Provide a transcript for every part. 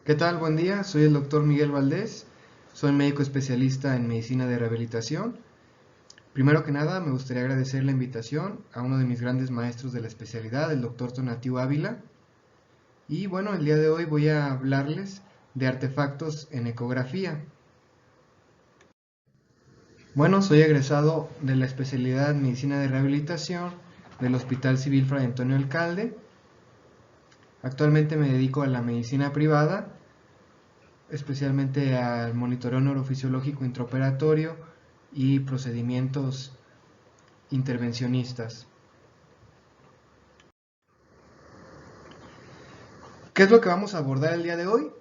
¿Qué tal? Buen día, soy el doctor Miguel Valdés, soy médico especialista en medicina de rehabilitación. Primero que nada, me gustaría agradecer la invitación a uno de mis grandes maestros de la especialidad, el doctor Tonatiuh Ávila. Y bueno, el día de hoy voy a hablarles de artefactos en ecografía. Bueno, soy egresado de la especialidad en medicina de rehabilitación del Hospital Civil Fray Antonio Alcalde. Actualmente me dedico a la medicina privada, especialmente al monitoreo neurofisiológico intraoperatorio y procedimientos intervencionistas. ¿Qué es lo que vamos a abordar el día de hoy?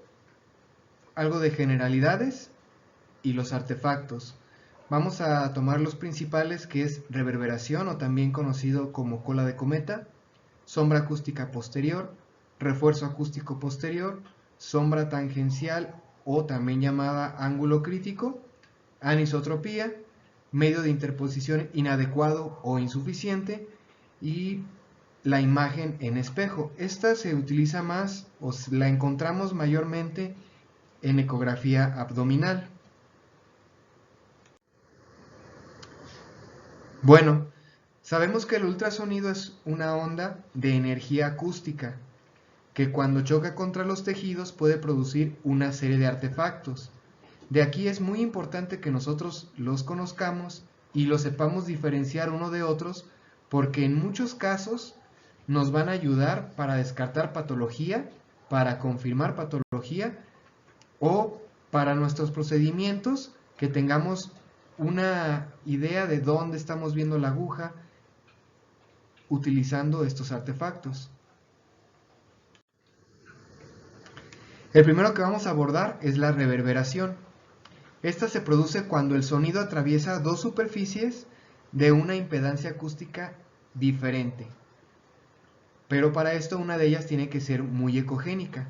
Algo de generalidades y los artefactos. Vamos a tomar los principales, que es reverberación o también conocido como cola de cometa, sombra acústica posterior, refuerzo acústico posterior, sombra tangencial o también llamada ángulo crítico, anisotropía, medio de interposición inadecuado o insuficiente y la imagen en espejo. Esta se utiliza más o la encontramos mayormente en ecografía abdominal. Bueno, sabemos que el ultrasonido es una onda de energía acústica que cuando choca contra los tejidos puede producir una serie de artefactos. De aquí es muy importante que nosotros los conozcamos y los sepamos diferenciar uno de otros, porque en muchos casos nos van a ayudar para descartar patología, para confirmar patología o para nuestros procedimientos que tengamos una idea de dónde estamos viendo la aguja utilizando estos artefactos. El primero que vamos a abordar es la reverberación. Esta se produce cuando el sonido atraviesa dos superficies de una impedancia acústica diferente. Pero para esto una de ellas tiene que ser muy ecogénica.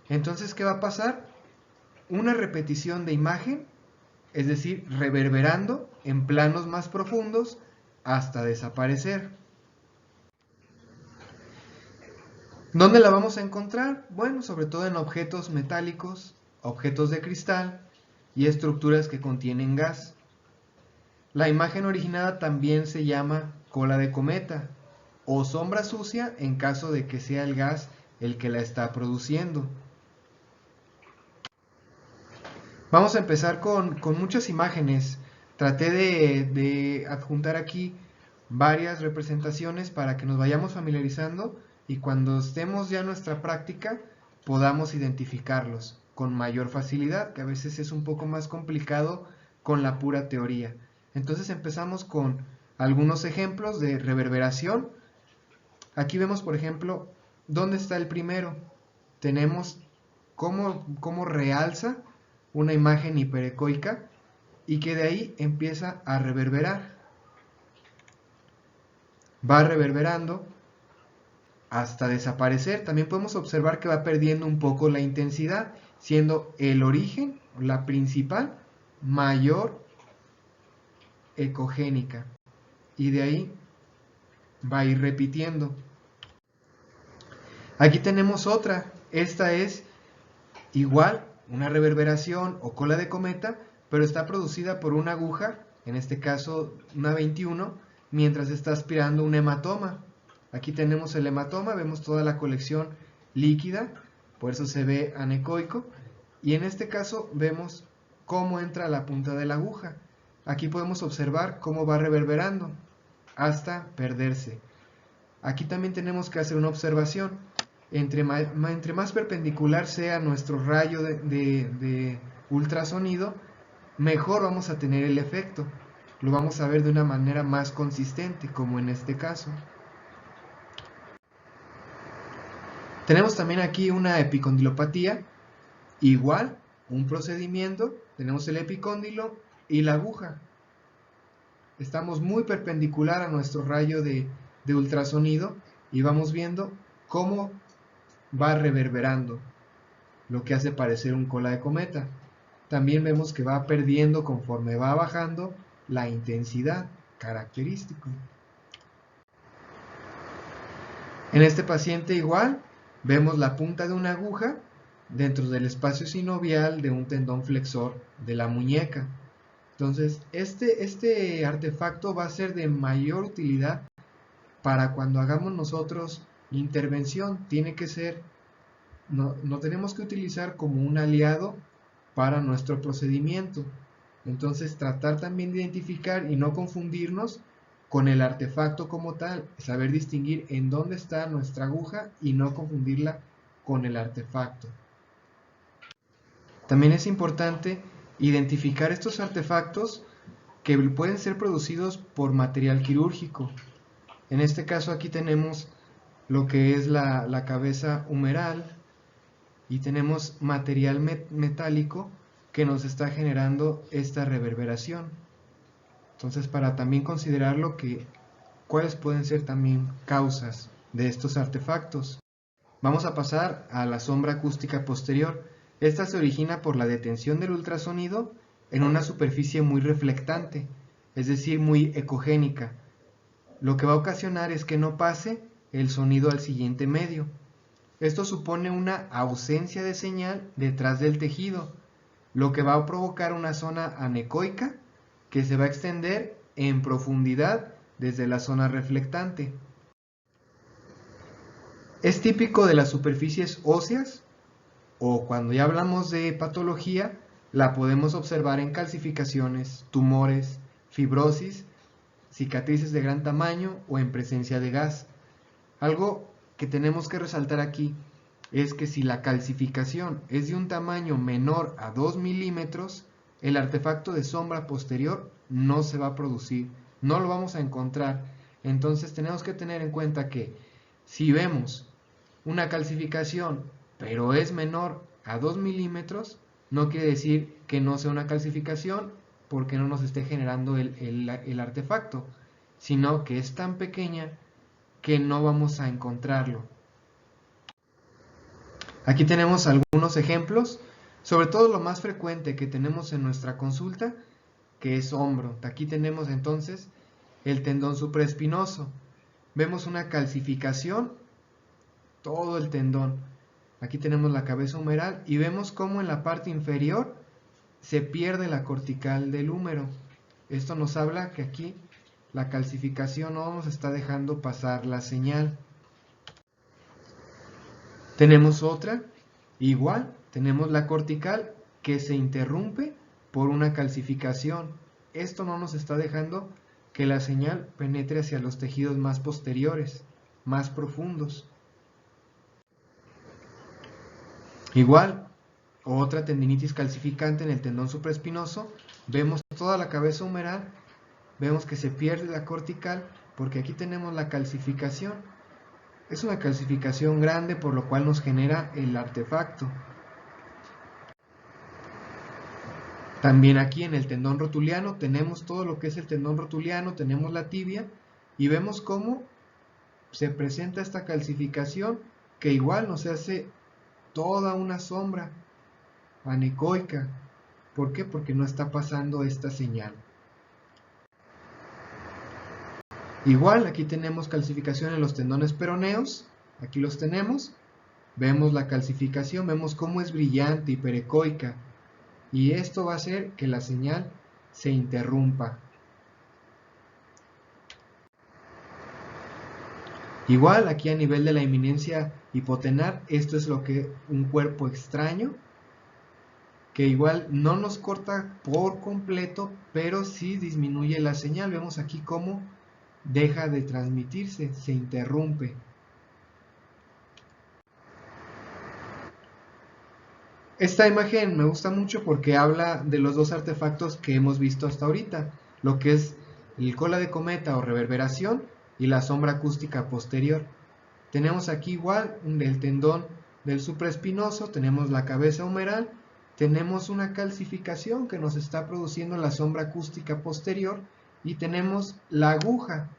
Entonces, ¿qué va a pasar? Una repetición de imagen, es decir, reverberando en planos más profundos hasta desaparecer. ¿Dónde la vamos a encontrar? Bueno, sobre todo en objetos metálicos, objetos de cristal y estructuras que contienen gas. La imagen originada también se llama cola de cometa o sombra sucia en caso de que sea el gas el que la está produciendo. Vamos a empezar con muchas imágenes. Traté de adjuntar aquí varias representaciones para que nos vayamos familiarizando y cuando estemos ya en nuestra práctica podamos identificarlos con mayor facilidad, que a veces es un poco más complicado con la pura teoría. Entonces empezamos con algunos ejemplos de reverberación. Aquí vemos, por ejemplo, ¿dónde está el primero? Tenemos cómo realza una imagen hiperecoica y que de ahí empieza a reverberar. Va reverberando hasta desaparecer. También podemos observar que va perdiendo un poco la intensidad, siendo el origen, la principal, mayor ecogénica. Y de ahí va a ir repitiendo. Aquí tenemos otra. Esta es igual, una reverberación o cola de cometa, pero está producida por una aguja, en este caso una 21, mientras está aspirando un hematoma. Aquí tenemos el hematoma, vemos toda la colección líquida, por eso se ve anecoico, y en este caso vemos cómo entra la punta de la aguja. Aquí podemos observar cómo va reverberando hasta perderse. Aquí también tenemos que hacer una observación. Entre más perpendicular sea nuestro rayo de ultrasonido, mejor vamos a tener el efecto. Lo vamos a ver de una manera más consistente, como en este caso. Tenemos también aquí una epicondilopatía, igual, un procedimiento, tenemos el epicóndilo y la aguja. Estamos muy perpendicular a nuestro rayo de ultrasonido y vamos viendo cómo va reverberando, lo que hace parecer un cola de cometa. También vemos que va perdiendo conforme va bajando la intensidad, característico. En este paciente igual, vemos la punta de una aguja dentro del espacio sinovial de un tendón flexor de la muñeca. Entonces, este artefacto va a ser de mayor utilidad para cuando hagamos nosotros intervención. Tiene que ser, no tenemos que utilizar como un aliado para nuestro procedimiento. Entonces, tratar también de identificar y no confundirnos con el artefacto como tal, saber distinguir en dónde está nuestra aguja y no confundirla con el artefacto. También es importante identificar estos artefactos que pueden ser producidos por material quirúrgico. En este caso aquí tenemos lo que es la cabeza humeral y tenemos material metálico que nos está generando esta reverberación. Entonces, para también considerarlo, cuáles pueden ser también causas de estos artefactos. Vamos a pasar a la sombra acústica posterior. Esta se origina por la detención del ultrasonido en una superficie muy reflectante, es decir, muy ecogénica. Lo que va a ocasionar es que no pase el sonido al siguiente medio. Esto supone una ausencia de señal detrás del tejido, lo que va a provocar una zona anecoica que se va a extender en profundidad desde la zona reflectante. Es típico de las superficies óseas, o cuando ya hablamos de patología, la podemos observar en calcificaciones, tumores, fibrosis, cicatrices de gran tamaño o en presencia de gas. Algo que tenemos que resaltar aquí es que si la calcificación es de un tamaño menor a 2 milímetros, el artefacto de sombra posterior no se va a producir, no lo vamos a encontrar. Entonces tenemos que tener en cuenta que si vemos una calcificación pero es menor a 2 milímetros, no quiere decir que no sea una calcificación porque no nos esté generando el artefacto, sino que es tan pequeña que no vamos a encontrarlo. Aquí tenemos algunos ejemplos, sobre todo lo más frecuente que tenemos en nuestra consulta, que es hombro. Aquí tenemos entonces el tendón supraespinoso. Vemos una calcificación, todo el tendón. Aquí tenemos la cabeza humeral y vemos cómo en la parte inferior se pierde la cortical del húmero. Esto nos habla que aquí la calcificación no nos está dejando pasar la señal. Tenemos otra, igual, tenemos la cortical que se interrumpe por una calcificación. Esto no nos está dejando que la señal penetre hacia los tejidos más posteriores, más profundos. Igual, otra tendinitis calcificante en el tendón supraespinoso, vemos toda la cabeza humeral, vemos que se pierde la cortical porque aquí tenemos la calcificación. Es una calcificación grande por lo cual nos genera el artefacto. También aquí en el tendón rotuliano tenemos todo lo que es el tendón rotuliano, tenemos la tibia y vemos cómo se presenta esta calcificación que igual nos hace toda una sombra anecoica. ¿Por qué? Porque no está pasando esta señal. Igual aquí tenemos calcificación en los tendones peroneos, aquí los tenemos, vemos la calcificación, vemos cómo es brillante, hiperecoica, y esto va a hacer que la señal se interrumpa. Igual aquí a nivel de la eminencia hipotenar, esto es lo que un cuerpo extraño, que igual no nos corta por completo, pero sí disminuye la señal. Vemos aquí cómo deja de transmitirse, se interrumpe. Esta imagen me gusta mucho porque habla de los dos artefactos que hemos visto hasta ahorita, lo que es el cola de cometa o reverberación y la sombra acústica posterior. Tenemos aquí igual el tendón del supraespinoso, tenemos la cabeza humeral, tenemos una calcificación que nos está produciendo la sombra acústica posterior y tenemos la aguja.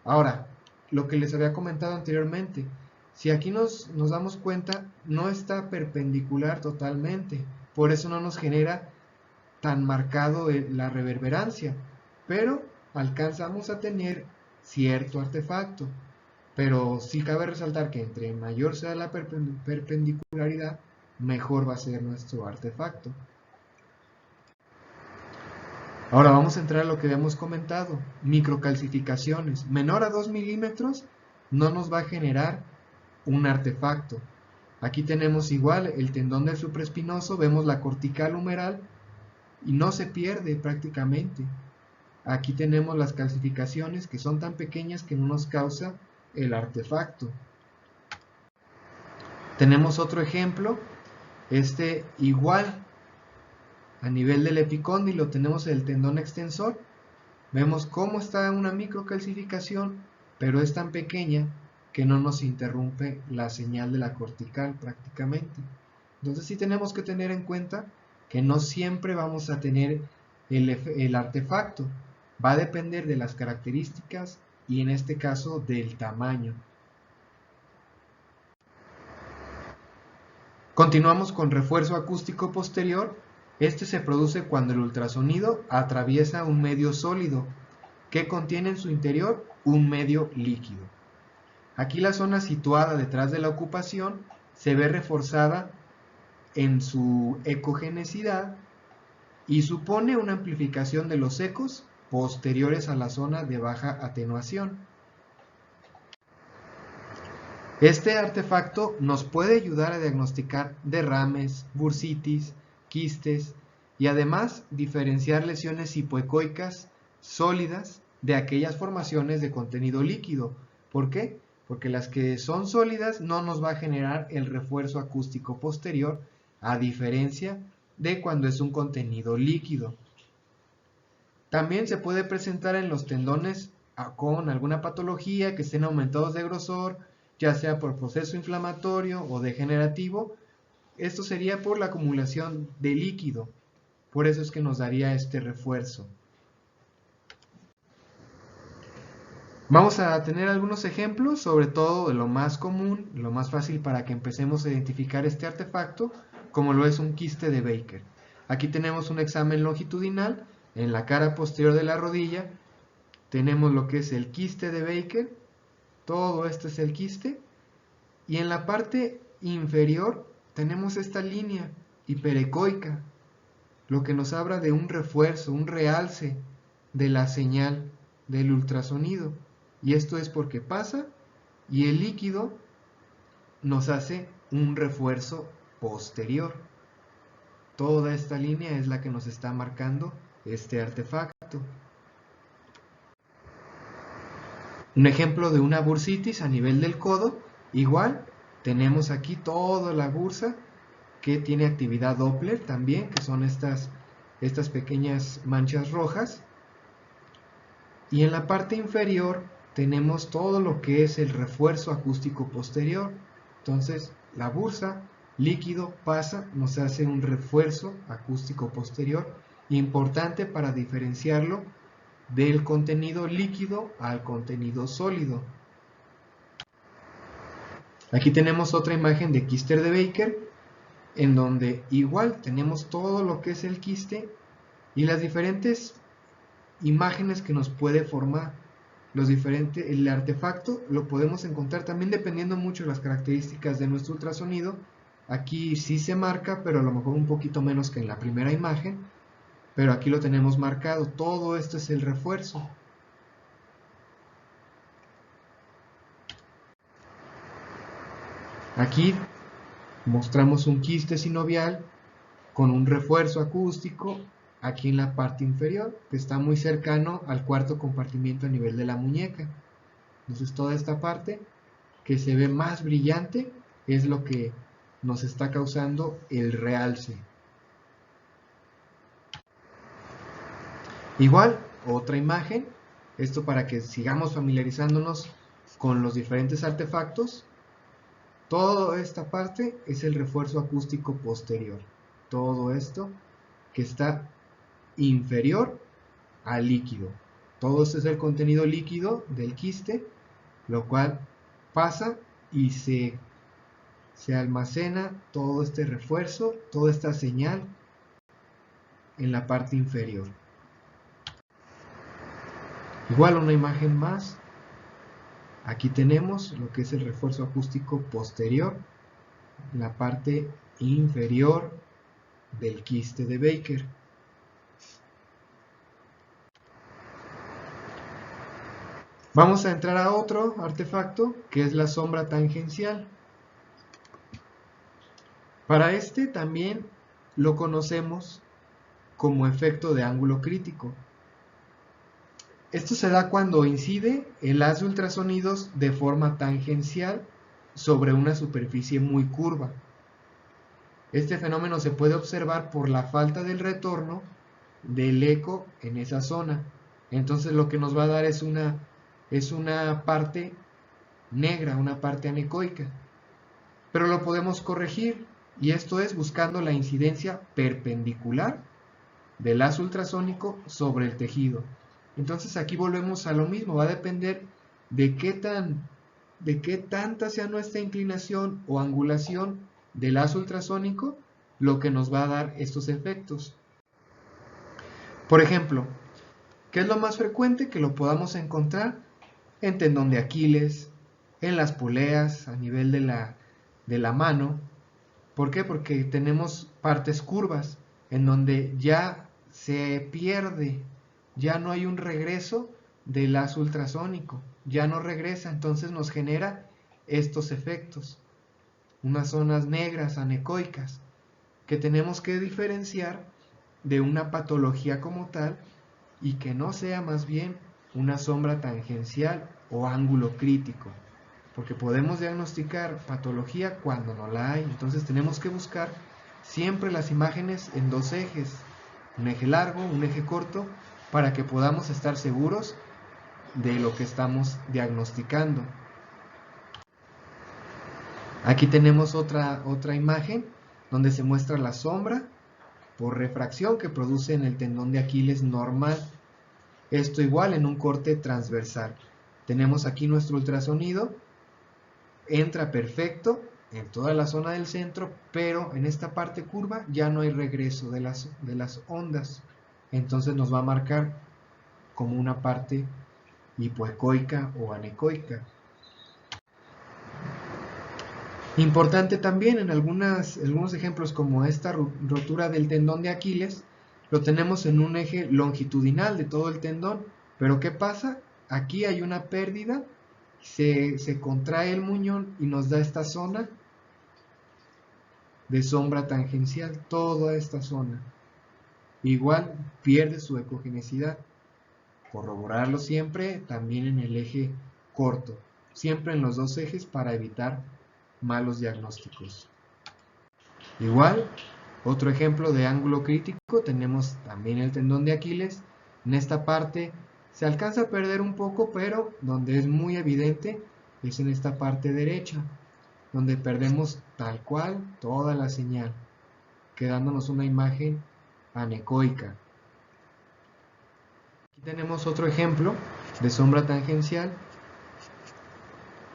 Ahora, lo que les había comentado anteriormente, si aquí nos damos cuenta, no está perpendicular totalmente, por eso no nos genera tan marcado la reverberancia, pero alcanzamos a tener cierto artefacto. Pero sí cabe resaltar que entre mayor sea la perpendicularidad, mejor va a ser nuestro artefacto. Ahora vamos a entrar a lo que habíamos comentado, microcalcificaciones. Menor a 2 milímetros no nos va a generar un artefacto. Aquí tenemos igual el tendón del supraespinoso, vemos la cortical humeral y no se pierde prácticamente. Aquí tenemos las calcificaciones que son tan pequeñas que no nos causa el artefacto. Tenemos otro ejemplo, igual a nivel del epicóndilo tenemos el tendón extensor. Vemos cómo está una microcalcificación, pero es tan pequeña que no nos interrumpe la señal de la cortical prácticamente. Entonces sí tenemos que tener en cuenta que no siempre vamos a tener el artefacto. Va a depender de las características y en este caso del tamaño. Continuamos con refuerzo acústico posterior. Este se produce cuando el ultrasonido atraviesa un medio sólido que contiene en su interior un medio líquido. Aquí la zona situada detrás de la ocupación se ve reforzada en su ecogenicidad y supone una amplificación de los ecos posteriores a la zona de baja atenuación. Este artefacto nos puede ayudar a diagnosticar derrames, bursitis, quistes y además diferenciar lesiones hipoecoicas sólidas de aquellas formaciones de contenido líquido. ¿Por qué? Porque las que son sólidas no nos va a generar el refuerzo acústico posterior, a diferencia de cuando es un contenido líquido. También se puede presentar en los tendones con alguna patología que estén aumentados de grosor, ya sea por proceso inflamatorio o degenerativo. Esto sería por la acumulación de líquido. Por eso es que nos daría este refuerzo. Vamos a tener algunos ejemplos, sobre todo de lo más común, lo más fácil para que empecemos a identificar este artefacto, como lo es un quiste de Baker. Aquí tenemos un examen longitudinal en la cara posterior de la rodilla. Tenemos lo que es el quiste de Baker, todo esto es el quiste, y en la parte inferior tenemos esta línea hiperecoica, lo que nos habla de un refuerzo, un realce de la señal del ultrasonido. Y esto es porque pasa y el líquido nos hace un refuerzo posterior. Toda esta línea es la que nos está marcando este artefacto. Un ejemplo de una bursitis a nivel del codo, igual tenemos aquí toda la bursa que tiene actividad Doppler también, que son estas pequeñas manchas rojas. Y en la parte inferior tenemos todo lo que es el refuerzo acústico posterior. Entonces la bursa, líquido, pasa, nos hace un refuerzo acústico posterior importante para diferenciarlo del contenido líquido al contenido sólido. Aquí tenemos otra imagen de quiste de Baker, en donde igual tenemos todo lo que es el quiste y las diferentes imágenes que nos puede formar. El artefacto lo podemos encontrar también dependiendo mucho de las características de nuestro ultrasonido. Aquí sí se marca, pero a lo mejor un poquito menos que en la primera imagen, pero aquí lo tenemos marcado. Todo esto es el refuerzo. Aquí mostramos un quiste sinovial con un refuerzo acústico aquí en la parte inferior, que está muy cercano al cuarto compartimiento a nivel de la muñeca. Entonces toda esta parte que se ve más brillante es lo que nos está causando el realce. Igual, otra imagen, esto para que sigamos familiarizándonos con los diferentes artefactos. Toda esta parte es el refuerzo acústico posterior. Todo esto que está inferior al líquido. Todo esto es el contenido líquido del quiste, lo cual pasa y se almacena todo este refuerzo, toda esta señal en la parte inferior. Igual una imagen más. Aquí tenemos lo que es el refuerzo acústico posterior, la parte inferior del quiste de Baker. Vamos a entrar a otro artefacto que es la sombra tangencial. Para este también lo conocemos como efecto de ángulo crítico. Esto se da cuando incide el haz de ultrasonidos de forma tangencial sobre una superficie muy curva. Este fenómeno se puede observar por la falta del retorno del eco en esa zona. Entonces lo que nos va a dar es una parte negra, una parte anecoica. Pero lo podemos corregir, y esto es buscando la incidencia perpendicular del haz ultrasónico sobre el tejido. Entonces aquí volvemos a lo mismo, va a depender de qué tanta sea nuestra inclinación o angulación del haz ultrasónico lo que nos va a dar estos efectos. Por ejemplo, ¿qué es lo más frecuente? Que lo podamos encontrar en tendón de Aquiles, en las poleas a nivel de la mano. ¿Por qué? Porque tenemos partes curvas en donde ya se pierde, ya no hay un regreso del haz ultrasónico, ya no regresa, entonces nos genera estos efectos, unas zonas negras anecoicas, que tenemos que diferenciar de una patología como tal y que no sea más bien una sombra tangencial o ángulo crítico, porque podemos diagnosticar patología cuando no la hay. Entonces tenemos que buscar siempre las imágenes en dos ejes, un eje largo, un eje corto, para que podamos estar seguros de lo que estamos diagnosticando. Aquí tenemos otra imagen donde se muestra la sombra por refracción que produce en el tendón de Aquiles normal. Esto igual en un corte transversal. Tenemos aquí nuestro ultrasonido, entra perfecto en toda la zona del centro, pero en esta parte curva ya no hay regreso de las ondas. Entonces nos va a marcar como una parte hipoecoica o anecoica. Importante también en algunos ejemplos como esta rotura del tendón de Aquiles, lo tenemos en un eje longitudinal de todo el tendón, pero ¿qué pasa? Aquí hay una pérdida, se contrae el muñón y nos da esta zona de sombra tangencial, toda esta zona. Igual pierde su ecogenicidad. Corroborarlo siempre también en el eje corto, siempre en los dos ejes para evitar malos diagnósticos. Igual, otro ejemplo de ángulo crítico, tenemos también el tendón de Aquiles. En esta parte se alcanza a perder un poco, pero donde es muy evidente es en esta parte derecha, donde perdemos tal cual toda la señal, quedándonos una imagen anecoica. Aquí tenemos otro ejemplo de sombra tangencial,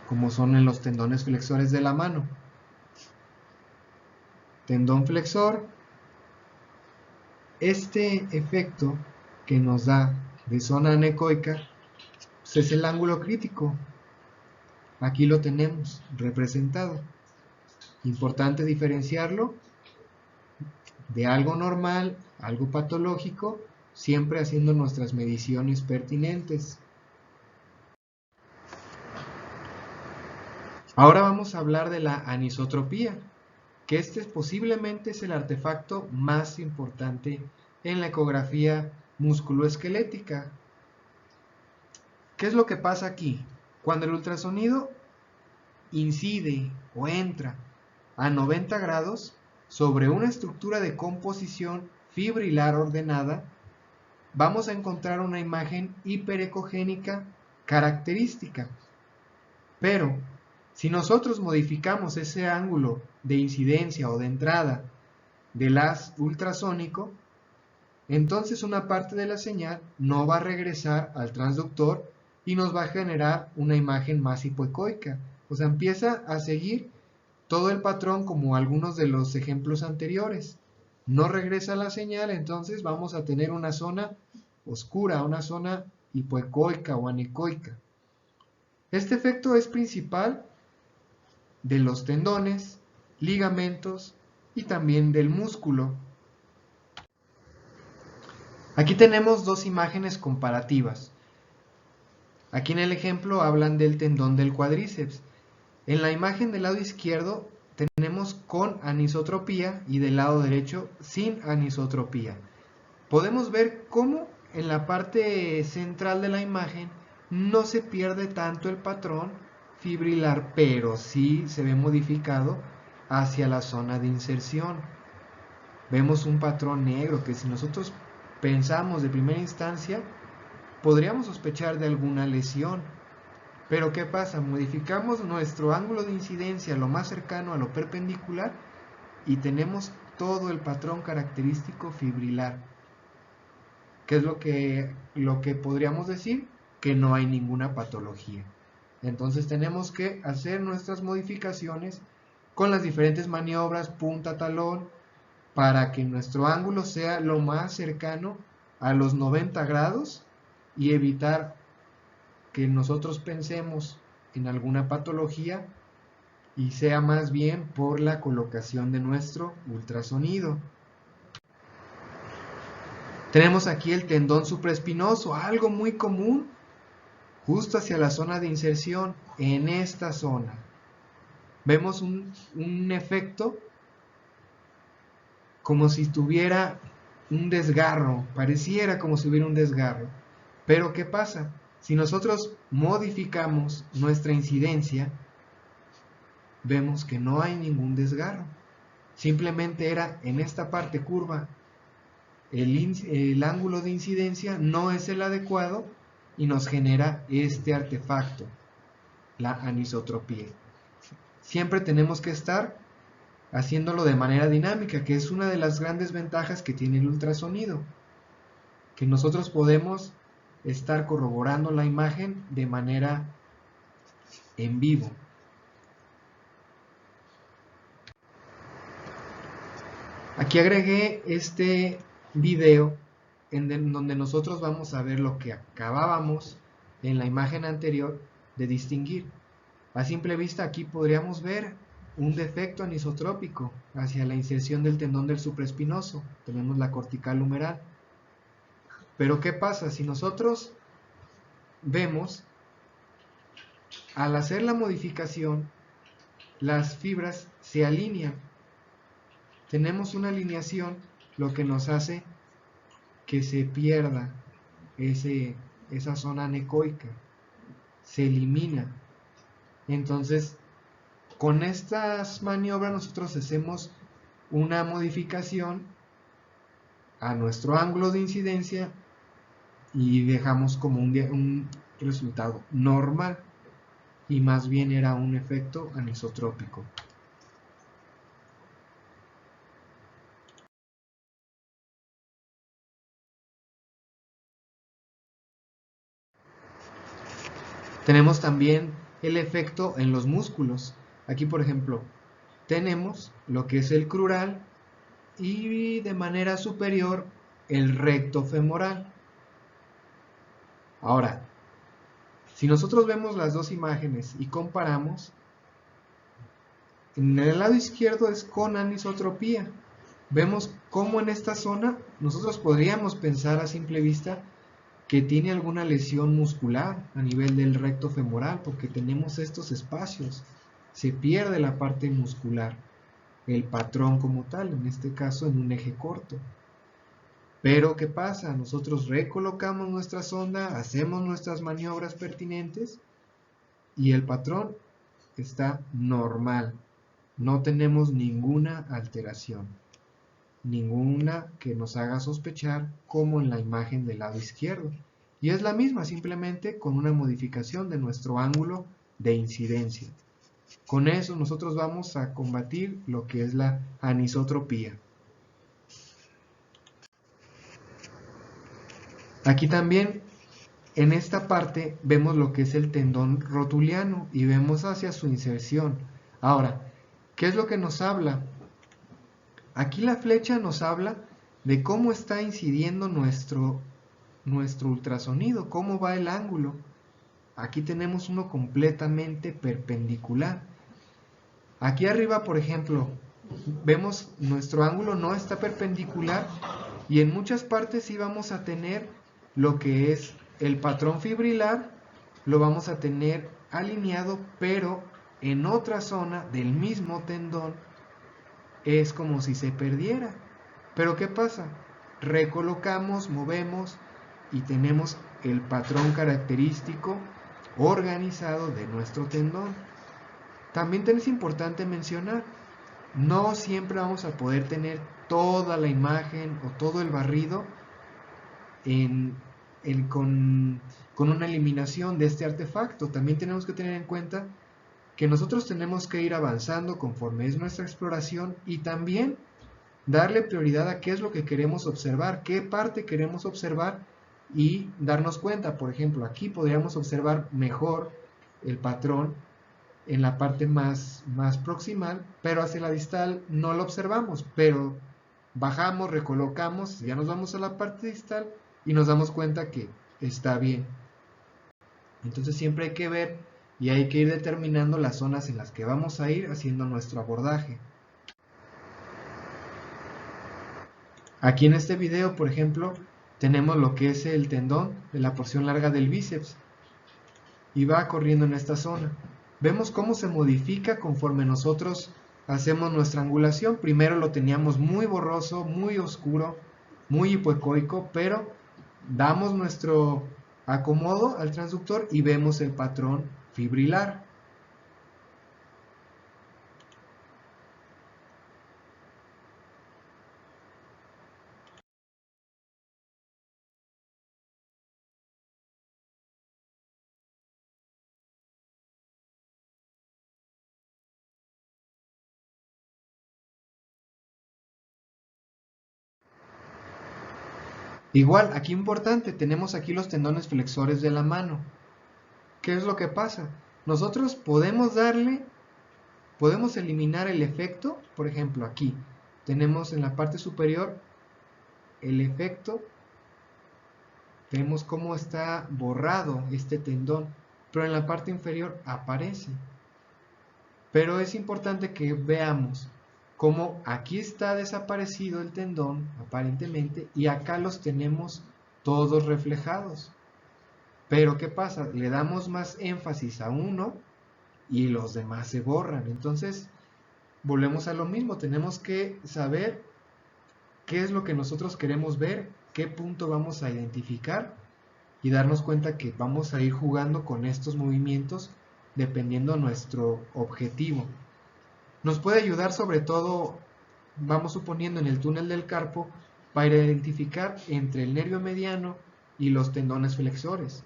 como son en los tendones flexores de la mano. Tendón flexor, este efecto que nos da de zona anecoica pues es el ángulo crítico. Aquí lo tenemos representado. Importante diferenciarlo de algo normal, algo patológico, siempre haciendo nuestras mediciones pertinentes. Ahora vamos a hablar de la anisotropía, que este posiblemente es el artefacto más importante en la ecografía musculoesquelética. ¿Qué es lo que pasa aquí? Cuando el ultrasonido incide o entra a 90 grados sobre una estructura de composición fibrilar ordenada, vamos a encontrar una imagen hiperecogénica característica. Pero si nosotros modificamos ese ángulo de incidencia o de entrada del haz ultrasónico, entonces una parte de la señal no va a regresar al transductor y nos va a generar una imagen más hipoecoica. O sea, empieza a seguir todo el patrón como algunos de los ejemplos anteriores. No regresa la señal, entonces vamos a tener una zona oscura, una zona hipoecoica o anecoica. Este efecto es principal de los tendones, ligamentos y también del músculo. Aquí tenemos dos imágenes comparativas. Aquí en el ejemplo hablan del tendón del cuádriceps. En la imagen del lado izquierdo tenemos con anisotropía y del lado derecho sin anisotropía. Podemos ver cómo en la parte central de la imagen no se pierde tanto el patrón fibrilar, pero sí se ve modificado hacia la zona de inserción. Vemos un patrón negro que si nosotros pensamos de primera instancia, podríamos sospechar de alguna lesión. Pero ¿qué pasa? Modificamos nuestro ángulo de incidencia lo más cercano a lo perpendicular y tenemos todo el patrón característico fibrilar. ¿Qué es lo que podríamos decir? Que no hay ninguna patología. Entonces tenemos que hacer nuestras modificaciones con las diferentes maniobras punta talón para que nuestro ángulo sea lo más cercano a los 90 grados y evitar que nosotros pensemos en alguna patología y sea más bien por la colocación de nuestro ultrasonido. Tenemos aquí el tendón supraespinoso, algo muy común, justo hacia la zona de inserción, en esta zona. Vemos un efecto como si tuviera un desgarro, pareciera como si hubiera un desgarro. Pero ¿qué pasa? Si nosotros modificamos nuestra incidencia, vemos que no hay ningún desgarro. Simplemente era en esta parte curva el ángulo de incidencia no es el adecuado y nos genera este artefacto, la anisotropía. Siempre tenemos que estar haciéndolo de manera dinámica, que es una de las grandes ventajas que tiene el ultrasonido, que nosotros podemos estar corroborando la imagen de manera en vivo. Aquí agregué este video en donde nosotros vamos a ver lo que acabábamos en la imagen anterior de distinguir. A simple vista aquí podríamos ver un defecto anisotrópico hacia la inserción del tendón del supraespinoso. Tenemos la cortical humeral. Pero ¿qué pasa? Si nosotros vemos, al hacer la modificación, las fibras se alinean. Tenemos una alineación, lo que nos hace que se pierda esa zona anecoica, se elimina. Entonces, con estas maniobras nosotros hacemos una modificación a nuestro ángulo de incidencia y dejamos como un resultado normal, y más bien era un efecto anisotrópico. Tenemos también el efecto en los músculos. Aquí, por ejemplo, tenemos lo que es el crural y de manera superior el recto femoral. Ahora, si nosotros vemos las dos imágenes y comparamos, en el lado izquierdo es con anisotropía. Vemos cómo en esta zona nosotros podríamos pensar a simple vista que tiene alguna lesión muscular a nivel del recto femoral, porque tenemos estos espacios, se pierde la parte muscular, el patrón como tal, en este caso en un eje corto. Pero ¿qué pasa? Nosotros recolocamos nuestra sonda, hacemos nuestras maniobras pertinentes y el patrón está normal, no tenemos ninguna alteración, ninguna que nos haga sospechar como en la imagen del lado izquierdo. Y es la misma, simplemente con una modificación de nuestro ángulo de incidencia. Con eso nosotros vamos a combatir lo que es la anisotropía. Aquí también, en esta parte, vemos lo que es el tendón rotuliano y vemos hacia su inserción. Ahora, ¿qué es lo que nos habla? Aquí la flecha nos habla de cómo está incidiendo nuestro ultrasonido, cómo va el ángulo. Aquí tenemos uno completamente perpendicular. Aquí arriba, por ejemplo, vemos nuestro ángulo no está perpendicular y en muchas partes sí vamos a tener lo que es el patrón fibrilar, lo vamos a tener alineado, pero en otra zona del mismo tendón es como si se perdiera. Pero ¿qué pasa? Recolocamos, movemos y tenemos el patrón característico organizado de nuestro tendón. También es importante mencionar, no siempre vamos a poder tener toda la imagen o todo el barrido en, con una eliminación de este artefacto. También tenemos que tener en cuenta que nosotros tenemos que ir avanzando conforme es nuestra exploración y también darle prioridad a qué es lo que queremos observar, qué parte queremos observar y darnos cuenta. Por ejemplo, aquí podríamos observar mejor el patrón en la parte más proximal, pero hacia la distal no lo observamos, pero bajamos, recolocamos, ya nos vamos a la parte distal y nos damos cuenta que está bien. Entonces siempre hay que ver y hay que ir determinando las zonas en las que vamos a ir haciendo nuestro abordaje. Aquí en este video, por ejemplo, tenemos lo que es el tendón de la porción larga del bíceps y va corriendo en esta zona. Vemos cómo se modifica conforme nosotros hacemos nuestra angulación. Primero lo teníamos muy borroso, muy oscuro, muy hipoecoico, pero damos nuestro acomodo al transductor y vemos el patrón fibrilar. Igual, aquí importante, tenemos aquí los tendones flexores de la mano. ¿Qué es lo que pasa? Nosotros podemos eliminar el efecto, por ejemplo, aquí tenemos en la parte superior el efecto, vemos cómo está borrado este tendón, pero en la parte inferior aparece. Pero es importante que veamos cómo aquí está desaparecido el tendón, aparentemente, y acá los tenemos todos reflejados. Pero ¿qué pasa? Le damos más énfasis a uno y los demás se borran. Entonces, volvemos a lo mismo, tenemos que saber qué es lo que nosotros queremos ver, qué punto vamos a identificar y darnos cuenta que vamos a ir jugando con estos movimientos dependiendo nuestro objetivo. Nos puede ayudar sobre todo, vamos suponiendo en el túnel del carpo, para identificar entre el nervio mediano y los tendones flexores.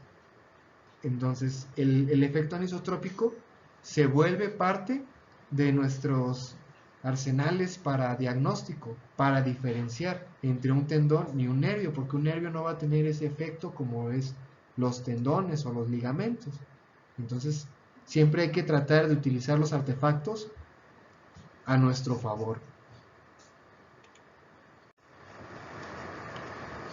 Entonces, el efecto anisotrópico se vuelve parte de nuestros arsenales para diagnóstico, para diferenciar entre un tendón y un nervio, porque un nervio no va a tener ese efecto como es los tendones o los ligamentos. Entonces, siempre hay que tratar de utilizar los artefactos a nuestro favor.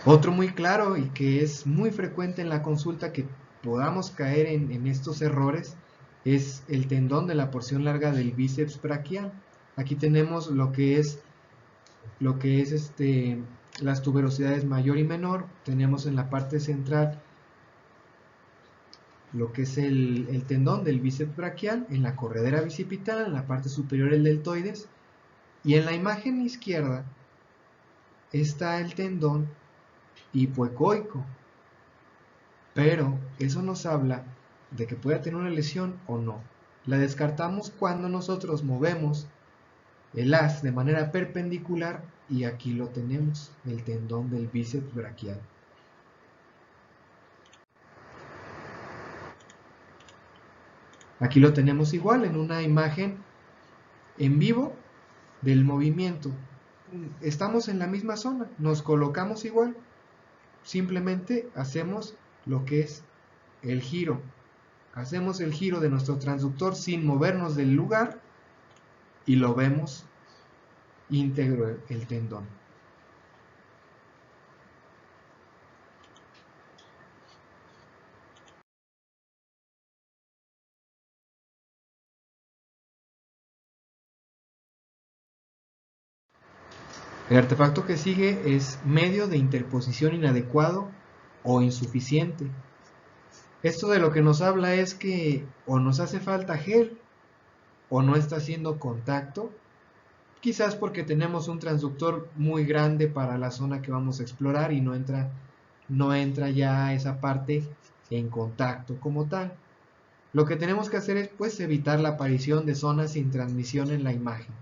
Otro muy claro y que es muy frecuente en la consulta que podamos caer en estos errores es el tendón de la porción larga del bíceps braquial. Aquí tenemos lo que es las tuberosidades mayor y menor. Tenemos en la parte central lo que es el tendón del bíceps braquial, en la corredera bicipital, en la parte superior el deltoides, y en la imagen izquierda está el tendón hipoecoico. Pero eso nos habla de que pueda tener una lesión o no. La descartamos cuando nosotros movemos el haz de manera perpendicular y aquí lo tenemos, el tendón del bíceps braquial. Aquí lo tenemos igual en una imagen en vivo del movimiento. Estamos en la misma zona, nos colocamos igual, simplemente hacemos lo que es el giro. Hacemos el giro de nuestro transductor sin movernos del lugar y lo vemos íntegro el tendón. El artefacto que sigue es medio de interposición inadecuado o insuficiente. Esto de lo que nos habla es que o nos hace falta gel o no está haciendo contacto, quizás porque tenemos un transductor muy grande para la zona que vamos a explorar y no entra ya esa parte en contacto como tal. Lo que tenemos que hacer es pues evitar la aparición de zonas sin transmisión en la imagen.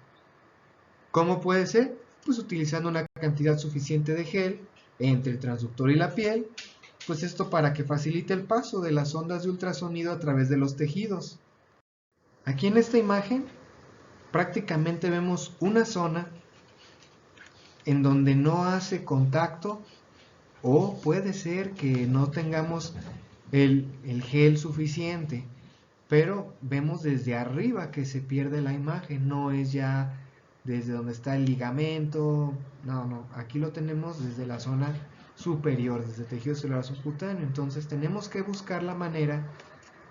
¿Cómo puede ser? Pues utilizando una cantidad suficiente de gel entre el transductor y la piel, pues esto para que facilite el paso de las ondas de ultrasonido a través de los tejidos. Aquí en esta imagen prácticamente vemos una zona en donde no hace contacto, o puede ser que no tengamos el gel suficiente, pero vemos desde arriba que se pierde la imagen, no es ya desde donde está el ligamento, no, aquí lo tenemos desde la zona superior, desde el tejido celular subcutáneo. Entonces tenemos que buscar la manera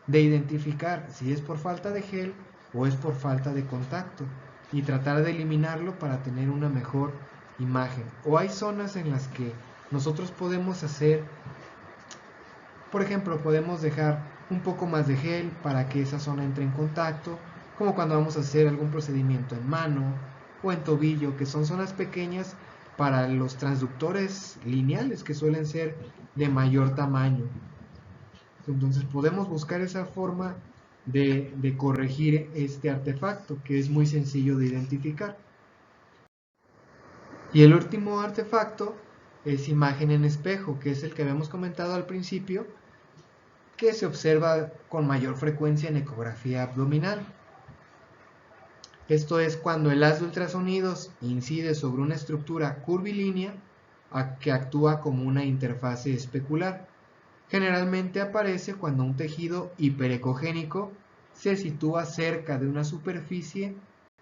de identificar si es por falta de gel o es por falta de contacto y tratar de eliminarlo para tener una mejor imagen. O hay zonas en las que nosotros podemos hacer, por ejemplo, podemos dejar un poco más de gel para que esa zona entre en contacto, como cuando vamos a hacer algún procedimiento en mano o en tobillo, que son zonas pequeñas para los transductores lineales que suelen ser de mayor tamaño. Entonces podemos buscar esa forma de corregir este artefacto, que es muy sencillo de identificar. Y el último artefacto es imagen en espejo, que es el que habíamos comentado al principio, que se observa con mayor frecuencia en ecografía abdominal. Esto es cuando el haz de ultrasonidos incide sobre una estructura curvilínea que actúa como una interfase especular. Generalmente aparece cuando un tejido hiperecogénico se sitúa cerca de una superficie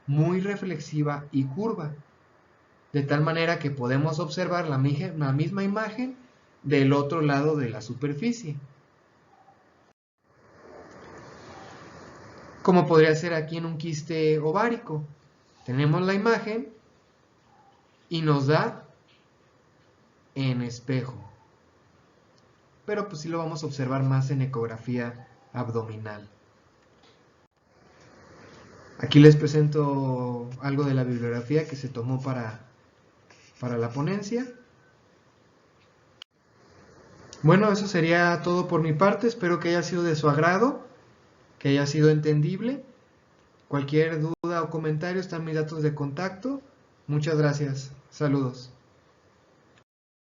muy reflexiva y curva, de tal manera que podemos observar la misma imagen del otro lado de la superficie. Como podría ser aquí en un quiste ovárico. Tenemos la imagen y nos da en espejo. Pero pues sí lo vamos a observar más en ecografía abdominal. Aquí les presento algo de la bibliografía que se tomó para la ponencia. Bueno, eso sería todo por mi parte. Espero que haya sido de su agrado, que haya sido entendible. Cualquier duda o comentario están mis datos de contacto. Muchas gracias. Saludos.